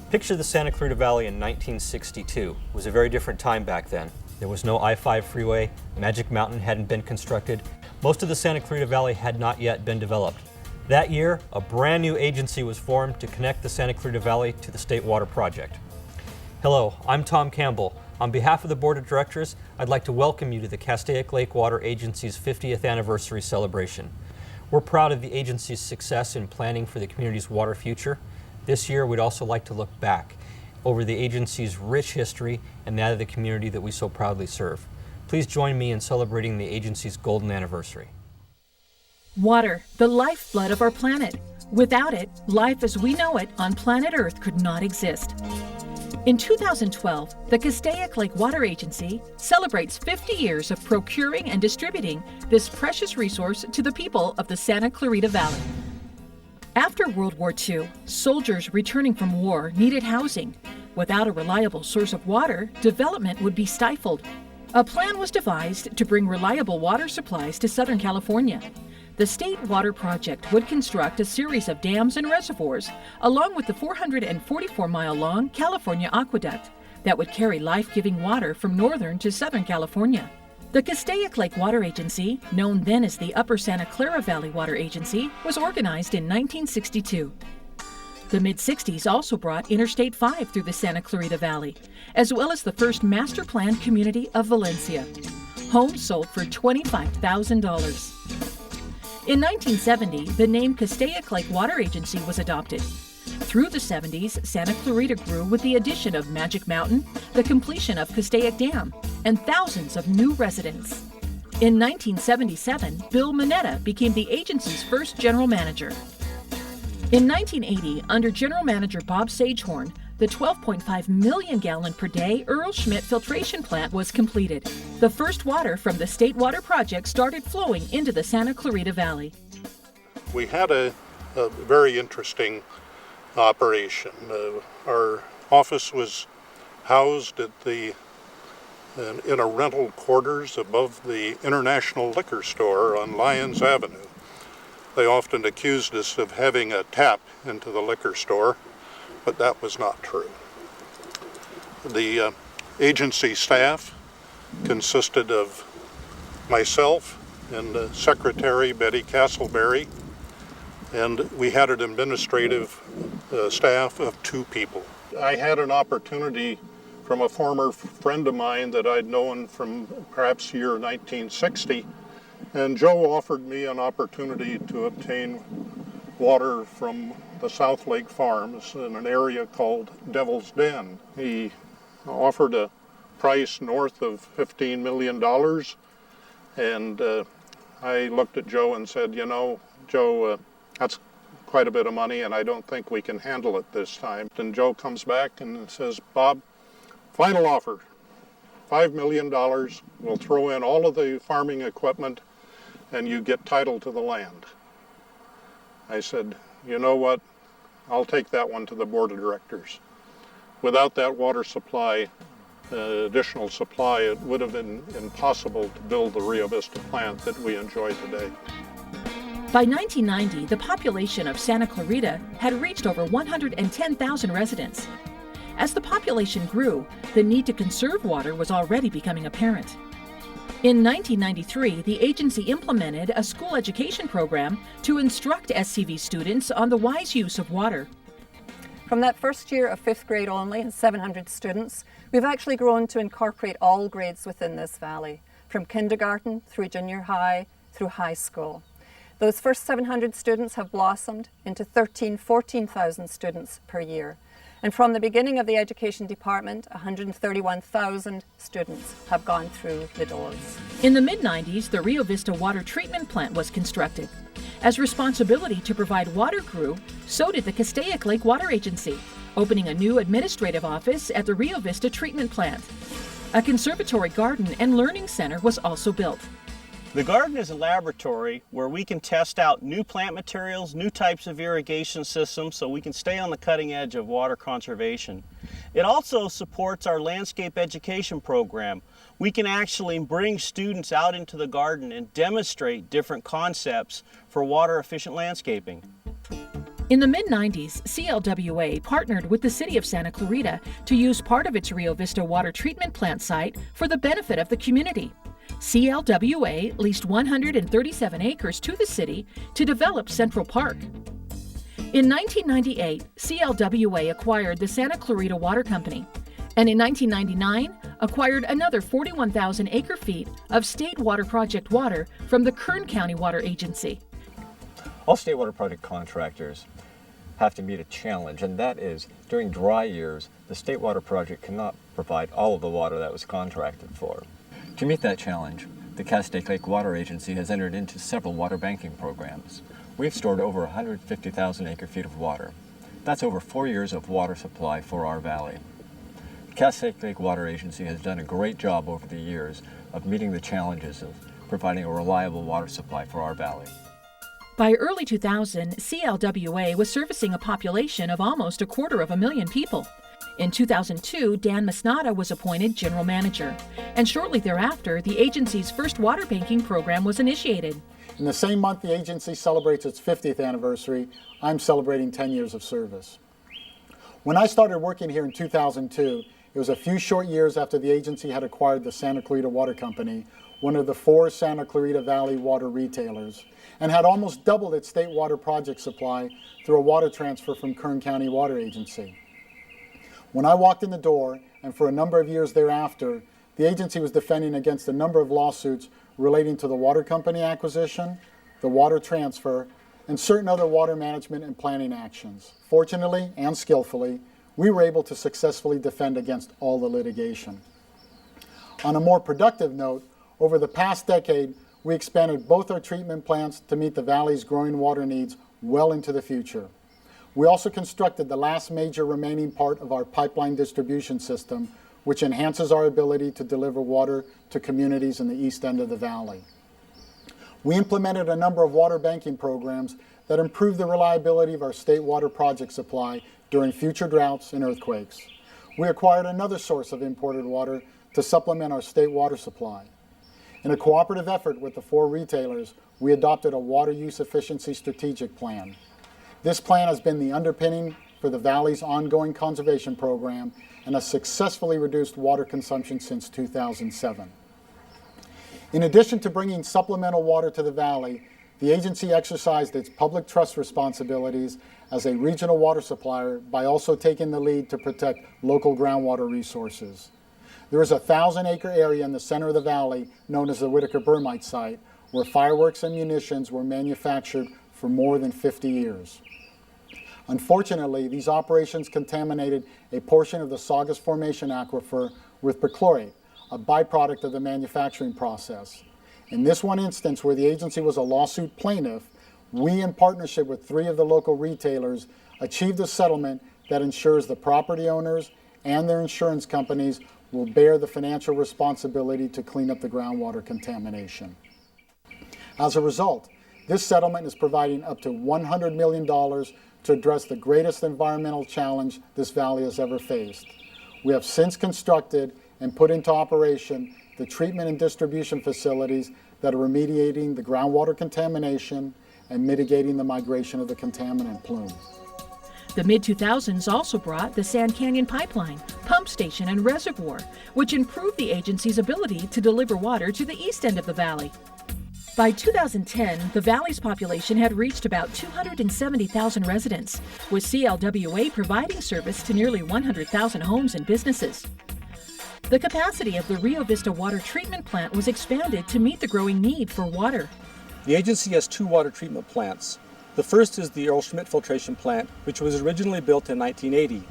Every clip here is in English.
Picture the Santa Clarita Valley in 1962. It was a very different time back then. There was no I-5 freeway, Magic Mountain hadn't been constructed, most of the Santa Clarita Valley had not yet been developed. That year, a brand new agency was formed to connect the Santa Clarita Valley to the State Water Project. Hello, I'm Tom Campbell. On behalf of the Board of Directors, I'd like to welcome you to the Castaic Lake Water Agency's 50th anniversary celebration. We're proud of the agency's success in planning for the community's water future. This year, we'd also like to look back over the agency's rich history and that of the community that we so proudly serve. Please join me in celebrating the agency's golden anniversary. Water, the lifeblood of our planet. Without it, life as we know it on planet Earth could not exist. In 2012, the Castaic Lake Water Agency celebrates 50 years of procuring and distributing this precious resource to the people of the Santa Clarita Valley. After World War II, soldiers returning from war needed housing. Without a reliable source of water, development would be stifled. A plan was devised to bring reliable water supplies to Southern California. The State Water Project would construct a series of dams and reservoirs, along with the 444-mile-long California Aqueduct that would carry life-giving water from Northern to Southern California. The Castaic Lake Water Agency, known then as the Upper Santa Clara Valley Water Agency, was organized in 1962. The mid-60s also brought Interstate 5 through the Santa Clarita Valley, as well as the first master-planned community of Valencia. Homes sold for $25,000. In 1970, the name Castaic Lake Water Agency was adopted. Through the 70s, Santa Clarita grew with the addition of Magic Mountain, the completion of Castaic Dam, and thousands of new residents. In 1977, Bill Mineta became the agency's first general manager. In 1980, under General Manager Bob Sagehorn, the 12.5 million gallon per day Earl Schmidt filtration plant was completed. The first water from the State Water Project started flowing into the Santa Clarita Valley. We had a very interesting operation. Our office was housed at in a rental quarters above the International Liquor Store on Lyons Avenue. They often accused us of having a tap into the liquor store, but that was not true. The agency staff consisted of myself and Secretary Betty Castleberry, and we had an administrative staff of 2 people. I had an opportunity from a former friend of mine that I'd known from perhaps year 1960, and Joe offered me an opportunity to obtain water from the South Lake Farms in an area called Devil's Den. He offered a price north of $15 million, and I looked at Joe and said, you know, Joe, that's quite a bit of money, and I don't think we can handle it this time. And Joe comes back and says, Bob, final offer, $5 million. We'll throw in all of the farming equipment, and you get title to the land. I said, you know what? I'll take that one to the Board of Directors. Without that water supply, additional supply, it would have been impossible to build the Rio Vista plant that we enjoy today. By 1990, the population of Santa Clarita had reached over 110,000 residents. As the population grew, the need to conserve water was already becoming apparent. In 1993, the agency implemented a school education program to instruct SCV students on the wise use of water. From that first year of 5th grade only and 700 students, we've actually grown to incorporate all grades within this valley, from kindergarten through junior high through high school. Those first 700 students have blossomed into 14,000 students per year. And from the beginning of the education department, 131,000 students have gone through the doors. In the mid-90s, the Rio Vista water treatment plant was constructed. As responsibility to provide water grew, so did the Castaic Lake Water Agency, opening a new administrative office at the Rio Vista treatment plant. A conservatory garden and learning center was also built. The garden is a laboratory where we can test out new plant materials, new types of irrigation systems, so we can stay on the cutting edge of water conservation. It also supports our landscape education program. We can actually bring students out into the garden and demonstrate different concepts for water efficient landscaping. In the mid-90s, CLWA partnered with the city of Santa Clarita to use part of its Rio Vista water treatment plant site for the benefit of the community. CLWA leased 137 acres to the city to develop Central Park. In 1998, CLWA acquired the Santa Clarita Water Company, and in 1999 acquired another 41,000 acre-feet of State Water Project water from the Kern County Water Agency. All state water project contractors have to meet a challenge, and that is during dry years, the state water project cannot provide all of the water that was contracted for. To meet that challenge, the Castaic Lake Water Agency has entered into several water banking programs. We've stored over 150,000 acre-feet of water. That's over 4 years of water supply for our valley. The Castaic Lake Water Agency has done a great job over the years of meeting the challenges of providing a reliable water supply for our valley. By early 2000, CLWA was servicing a population of almost 250,000 people. In 2002, Dan Masnada was appointed general manager, and shortly thereafter, the agency's first water banking program was initiated. In the same month the agency celebrates its 50th anniversary, I'm celebrating 10 years of service. When I started working here in 2002, it was a few short years after the agency had acquired the Santa Clarita Water Company, one of the 4 Santa Clarita Valley water retailers, and had almost doubled its state water project supply through a water transfer from Kern County Water Agency. When I walked in the door, and for a number of years thereafter, the agency was defending against a number of lawsuits relating to the water company acquisition, the water transfer, and certain other water management and planning actions. Fortunately and skillfully, we were able to successfully defend against all the litigation. On a more productive note, over the past decade, we expanded both our treatment plants to meet the valley's growing water needs well into the future. We also constructed the last major remaining part of our pipeline distribution system, which enhances our ability to deliver water to communities in the east end of the valley. We implemented a number of water banking programs that improve the reliability of our state water project supply during future droughts and earthquakes. We acquired another source of imported water to supplement our state water supply. In a cooperative effort with the 4 retailers, we adopted a water use efficiency strategic plan. This plan has been the underpinning for the Valley's ongoing conservation program and has successfully reduced water consumption since 2007. In addition to bringing supplemental water to the Valley, the agency exercised its public trust responsibilities as a regional water supplier by also taking the lead to protect local groundwater resources. There is a 1,000-acre area in the center of the valley known as the Whitaker Bermite site, where fireworks and munitions were manufactured for more than 50 years. Unfortunately, these operations contaminated a portion of the Saugus Formation aquifer with perchlorate, a byproduct of the manufacturing process. In this one instance where the agency was a lawsuit plaintiff, we, in partnership with 3 of the local retailers, achieved a settlement that ensures the property owners and their insurance companies will bear the financial responsibility to clean up the groundwater contamination. As a result, this settlement is providing up to $100 million to address the greatest environmental challenge this valley has ever faced. We have since constructed and put into operation the treatment and distribution facilities that are remediating the groundwater contamination and mitigating the migration of the contaminant plume. The mid-2000s also brought the Sand Canyon Pipeline, pump station, and reservoir, which improved the agency's ability to deliver water to the east end of the valley. By 2010, the valley's population had reached about 270,000 residents, with CLWA providing service to nearly 100,000 homes and businesses. The capacity of the Rio Vista water treatment plant was expanded to meet the growing need for water. The agency has 2 water treatment plants. The first is the Earl Schmidt filtration plant, which was originally built in 1980.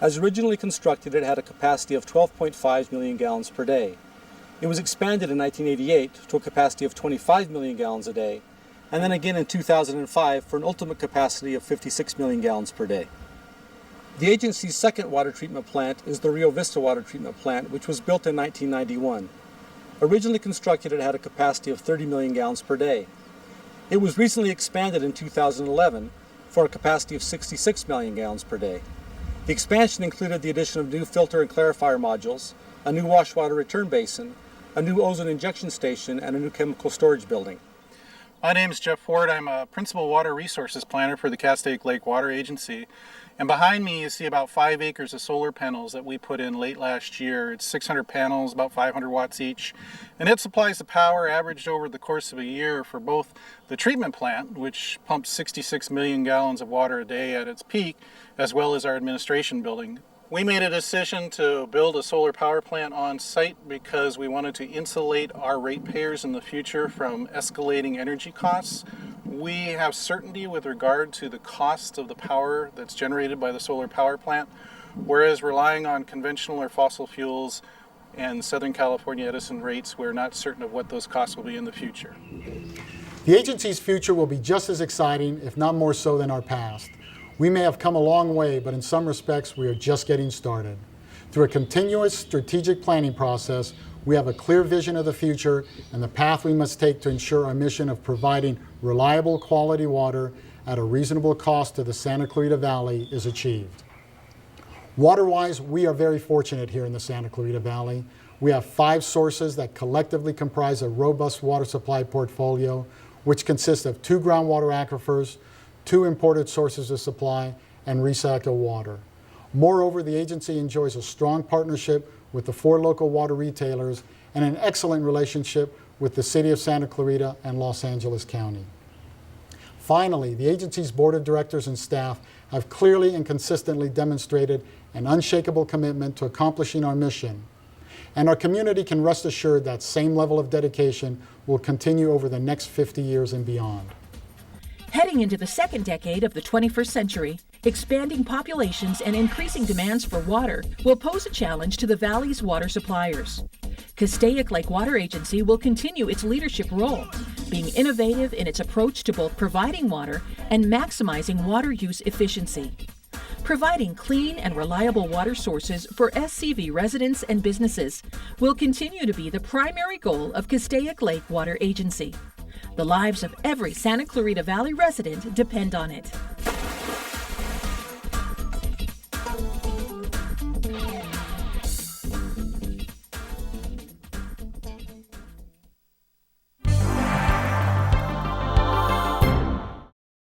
As originally constructed, it had a capacity of 12.5 million gallons per day. It was expanded in 1988 to a capacity of 25 million gallons a day, and then again in 2005 for an ultimate capacity of 56 million gallons per day. The agency's second water treatment plant is the Rio Vista water treatment plant, which was built in 1991. Originally constructed, it had a capacity of 30 million gallons per day. It was recently expanded in 2011 for a capacity of 66 million gallons per day. The expansion included the addition of new filter and clarifier modules, a new wash water return basin, a new ozone injection station, and a new chemical storage building. My name is Jeff Ford. I'm a Principal Water Resources Planner for the Castaic Lake Water Agency. And behind me you see about 5 acres of solar panels that we put in late last year. It's 600 panels, about 500 watts each. And it supplies the power averaged over the course of a year for both the treatment plant, which pumps 66 million gallons of water a day at its peak, as well as our administration building. We made a decision to build a solar power plant on site because we wanted to insulate our ratepayers in the future from escalating energy costs. We have certainty with regard to the cost of the power that's generated by the solar power plant, whereas relying on conventional or fossil fuels and Southern California Edison rates, we're not certain of what those costs will be in the future. The agency's future will be just as exciting, if not more so, than our past. We may have come a long way, but in some respects, we are just getting started. Through a continuous strategic planning process, we have a clear vision of the future and the path we must take to ensure our mission of providing reliable quality water at a reasonable cost to the Santa Clarita Valley is achieved. Water-wise, we are very fortunate here in the Santa Clarita Valley. We have 5 sources that collectively comprise a robust water supply portfolio, which consists of 2 groundwater aquifers, 2 imported sources of supply, and recycled water. Moreover, the agency enjoys a strong partnership with the 4 local water retailers and an excellent relationship with the City of Santa Clarita and Los Angeles County. Finally, the agency's board of directors and staff have clearly and consistently demonstrated an unshakable commitment to accomplishing our mission, and our community can rest assured that same level of dedication will continue over the next 50 years and beyond. Heading into the second decade of the 21st century, expanding populations and increasing demands for water will pose a challenge to the valley's water suppliers. Castaic Lake Water Agency will continue its leadership role, being innovative in its approach to both providing water and maximizing water use efficiency. Providing clean and reliable water sources for SCV residents and businesses will continue to be the primary goal of Castaic Lake Water Agency. The lives of every Santa Clarita Valley resident depend on it.